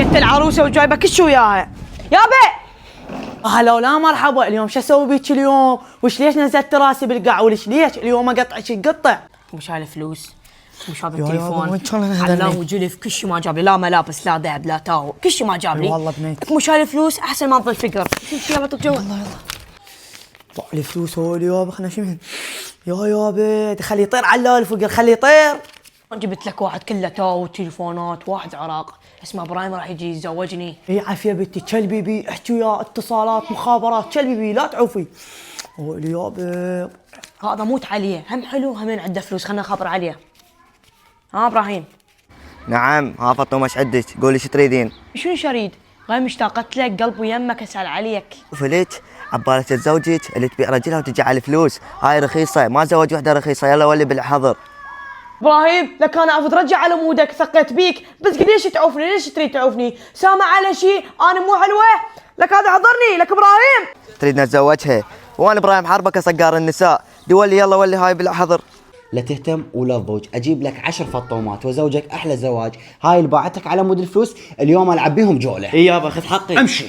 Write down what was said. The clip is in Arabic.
جت العروسه وجايبه كل شي وياها. يابا هلا ولا مرحبا، اليوم شو اسوي بيك اليوم؟ وش ليش نزلت راسي بالقاع؟ وليش اليوم اقطع شي قطع؟ مش هاي الفلوس، مش هذا التليفون، علام وجلف كل شي ما جاب لي، لا ملابس لا ذهب لا تاو، كل شي ما جاب لي. والله بنيت مش هاي الفلوس احسن ما تظل فقر. يلا طق جوا. يلا طلع لي فلوس هول يابا، خلنا شو من يابا خليه يطير على الفقر، خليه يطير. جبت لك واحد كله تاو وتليفونات، واحد عراق اسمه ابراهيم راح يجي يتزوجني. اي عافيه بنتي، كلبي بي احكي وياه، اتصالات مخابرات، كلبي بي لا تعوفي. هول يابا هذا موت عليه، هم حلو همين عنده فلوس، خلنا نخبر عليه. ها ابراهيم؟ نعم، ها فاطمه ايش عندك؟ قولي ايش تريدين؟ شنو شريد؟ غير مشتاقت لك، قلبي يمك اسال عليك. فليك عبالك تزوجك اللي تبيع رجلها وتجي على الفلوس، هاي رخيصه، ما زوج وحده رخيصه، يلا ولي بالحظر. ابراهيم لك انا اعرف ترجع على مودك، ثقيت بيك، بس ليش تعوفني؟ ليش تريد تعوفني؟ سامع على شيء انا مو حلوه؟ لك هذا حضرني، لك ابراهيم تريد نتزوجها؟ وانا ابراهيم حربك صقار النساء، دولي يلا ولي هاي بالحظر. لا تهتم ولا تضوج، اجيب لك 10 فطومات وزوجك احلى زواج. هاي اللي باعتك على مود الفلوس، اليوم العب بيهم جوله. اي يابا خذ حقي، امشي.